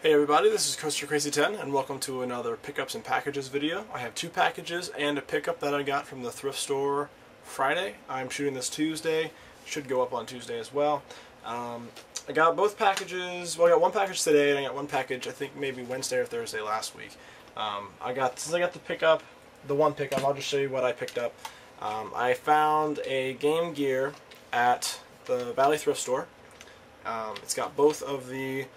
Hey everybody, this is Coaster Crazy 10 and welcome to another pickups and packages video. I have two packages and a pickup that I got from the thrift store Friday. I'm shooting this Tuesday, should go up on Tuesday as well. I got both packages, well I got one package today and I got one package I think maybe Wednesday or Thursday last week. Since I got the one pickup, I'll just show you what I picked up. I found a Game Gear at the Valley thrift store. It's got both of the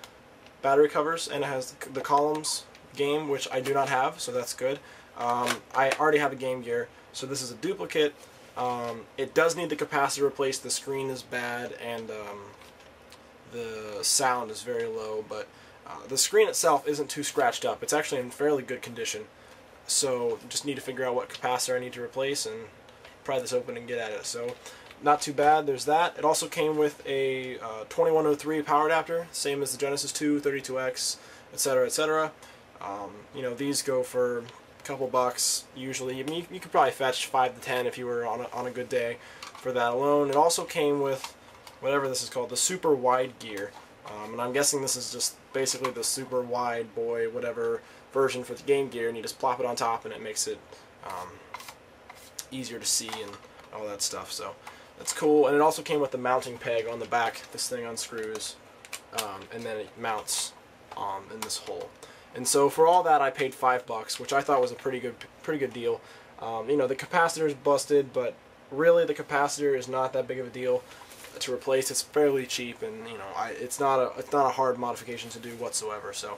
battery covers and it has the columns game, which I do not have, so that's good. I already have a Game Gear, so this is a duplicate. It does need the capacitor replaced. The screen is bad and the sound is very low, but the screen itself isn't too scratched up. It's actually in fairly good condition, so just need to figure out what capacitor I need to replace and pry this open and get at it. So not too bad, there's that. It also came with a 2103 power adapter, same as the Genesis 2, 32X, etc., etc. You know, these go for a couple bucks usually. I mean, you could probably fetch 5 to 10 if you were on a good day for that alone. It also came with whatever this is called, the super wide gear. And I'm guessing this is just basically the super wide boy whatever version for the Game Gear, and you just plop it on top and it makes it easier to see and all that stuff. So that's cool. And it also came with the mounting peg on the back. This thing unscrews and then it mounts in this hole. And so for all that I paid $5, which I thought was a pretty good deal. You know, the capacitor is busted, but really the capacitor is not that big of a deal to replace. It's fairly cheap, and you know, it's not a hard modification to do whatsoever. So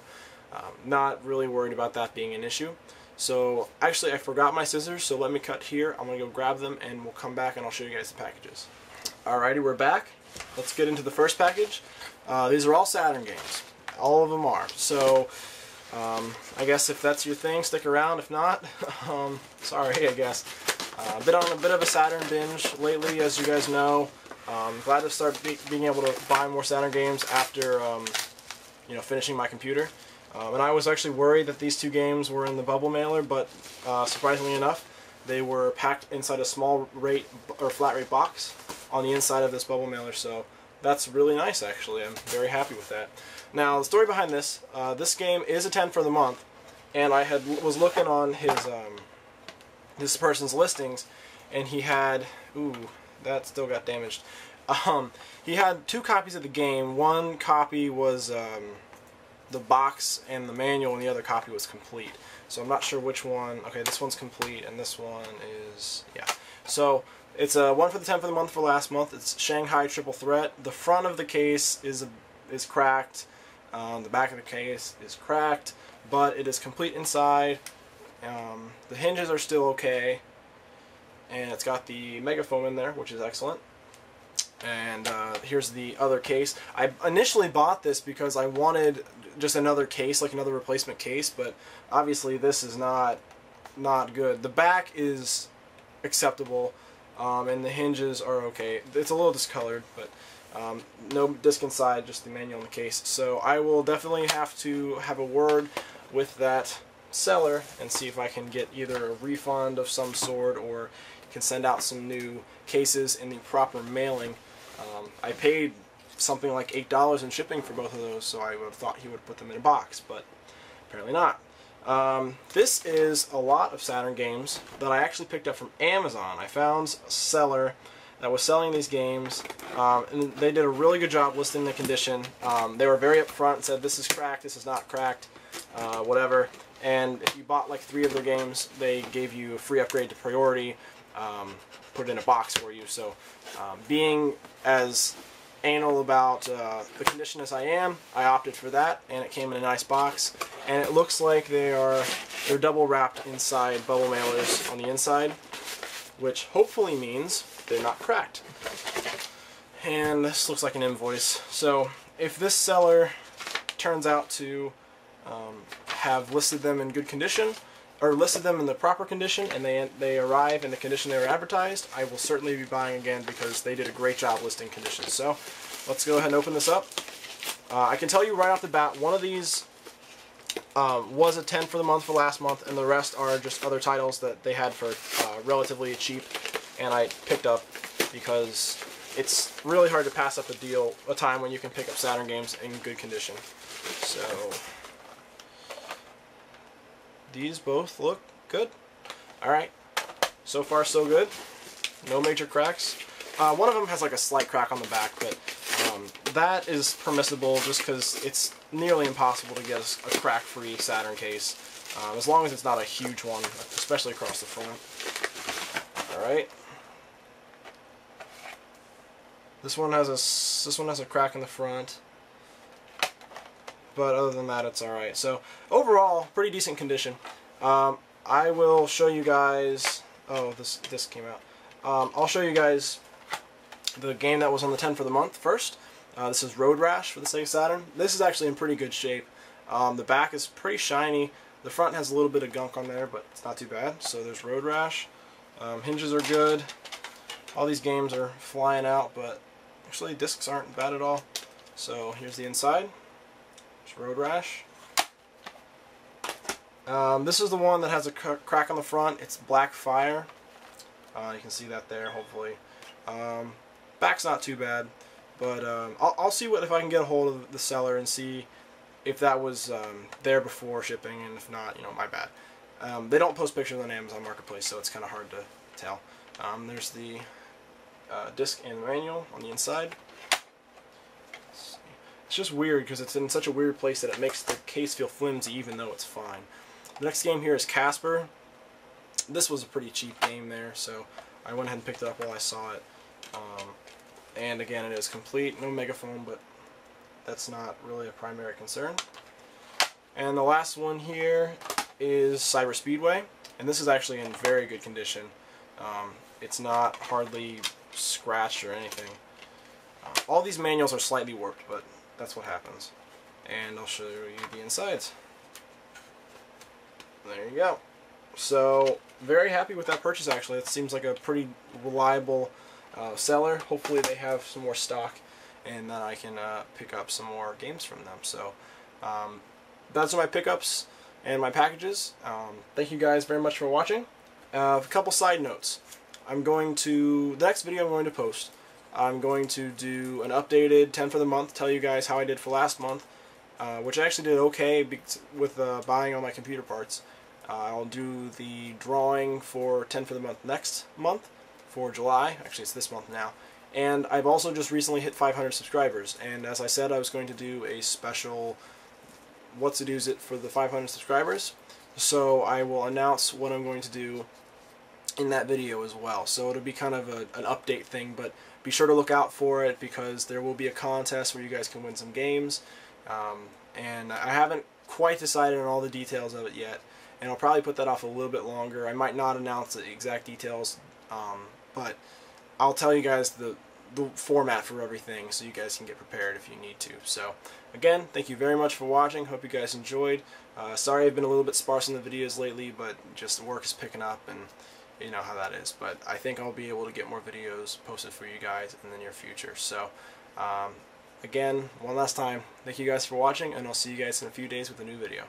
not really worried about that being an issue. So actually I forgot my scissors, so let me cut here. I'm going to go grab them and we'll come back and I'll show you guys the packages. Alrighty, we're back. Let's get into the first package. These are all Saturn games. All of them are. So I guess if that's your thing, stick around. If not, sorry, I guess. Been on a bit of a Saturn binge lately, as you guys know. Glad to start being able to buy more Saturn games after you know, finishing my computer. And I was actually worried that these two games were in the bubble mailer, but surprisingly enough, they were packed inside a small rate or flat rate box on the inside of this bubble mailer. So that's really nice, actually. I'm very happy with that. Now, the story behind this: this game is a 10 for the month, and I was looking on his this person's listings, and he had that still got damaged. He had 2 copies of the game. One copy was the box and the manual, and the other copy was complete. So I'm not sure which one. Okay, this one's complete, and this one is, yeah. So it's a 1 for the 10 for the month for last month. It's Shanghai Triple Threat. The front of the case is cracked. The back of the case is cracked, but it is complete inside. The hinges are still okay, and it's got the megafoam in there, which is excellent. And here's the other case. I initially bought this because I wanted just another case, like another replacement case, but obviously this is not good. The back is acceptable, and the hinges are okay. It's a little discolored, but no disc inside, just the manual in the case. So I will definitely have to have a word with that seller and see if I can get either a refund of some sort or can send out some new cases in the proper mailing. I paid something like $8 in shipping for both of those, so I would have thought he would put them in a box, but apparently not. This is a lot of Saturn games that I actually picked up from Amazon. I found a seller that was selling these games, and they did a really good job listing the condition. They were very upfront and said this is cracked, this is not cracked, whatever. And if you bought like 3 of their games, they gave you a free upgrade to priority, put it in a box for you. So being as anal about the condition as I am, I opted for that, and it came in a nice box. And it looks like they're double wrapped inside bubble mailers on the inside, which hopefully means they're not cracked. And this looks like an invoice. So if this seller turns out to have listed them in good condition, or listed them in the proper condition, and they arrive in the condition they were advertised, I will certainly be buying again because they did a great job listing conditions. So let's go ahead and open this up. I can tell you right off the bat, one of these was a 10 for the month for last month, and the rest are just other titles that they had for relatively cheap, and I picked up because it's really hard to pass up a time when you can pick up Saturn games in good condition. So these both look good. Alright, so far so good. No major cracks. One of them has like a slight crack on the back, but that is permissible just because it's nearly impossible to get a crack-free Saturn case, as long as it's not a huge one, especially across the front. Alright. This one has a crack in the front, but other than that, it's alright. So overall, pretty decent condition. I will show you guys. Oh, this came out. I'll show you guys the game that was on the 10 for the month first. This is Road Rash for the Sega Saturn. This is actually in pretty good shape. The back is pretty shiny. The front has a little bit of gunk on there, but it's not too bad. So there's Road Rash. Hinges are good. All these games are flying out, but actually discs aren't bad at all. So here's the inside. There's Road Rash. This is the one that has a crack on the front. It's Black Fire. You can see that there, hopefully. Back's not too bad, but I'll see if I can get a hold of the seller and see if that was there before shipping, and if not, you know, my bad. They don't post pictures on Amazon Marketplace, so it's kind of hard to tell. There's the disc and the manual on the inside. It's just weird because it's in such a weird place that it makes the case feel flimsy even though it's fine. The next game here is Casper. This was a pretty cheap game there, so I went ahead and picked it up while I saw it. And again, it is complete, no megaphone, but that's not really a primary concern. And the last one here is Cyber Speedway, and this is actually in very good condition. It's not hardly scratched or anything. All these manuals are slightly warped, but that's what happens. And I'll show you the insides. There you go. So, very happy with that purchase, actually. It seems like a pretty reliable seller. Hopefully they have some more stock, and then I can pick up some more games from them. So, those are my pickups and my packages. Thank you guys very much for watching. A couple side notes. The next video I'm going to post, I'm going to do an updated 10 for the month, tell you guys how I did for last month, which I actually did okay with buying all my computer parts. I'll do the drawing for 10 for the month next month, for July. Actually, it's this month now. And I've also just recently hit 500 subscribers, and as I said, I was going to do a special What's to Do's It for the 500 subscribers. So I will announce what I'm going to do in that video as well. So it'll be kind of an update thing, but be sure to look out for it because there will be a contest where you guys can win some games. And I haven't quite decided on all the details of it yet, and I'll probably put that off a little bit longer. I might not announce the exact details, but I'll tell you guys the format for everything so you guys can get prepared if you need to. So again, thank you very much for watching. Hope you guys enjoyed. Sorry I've been a little bit sparse in the videos lately, but just the work is picking up, and you know how that is. But I think I'll be able to get more videos posted for you guys in the near future. So again, one last time, thank you guys for watching, and I'll see you guys in a few days with a new video.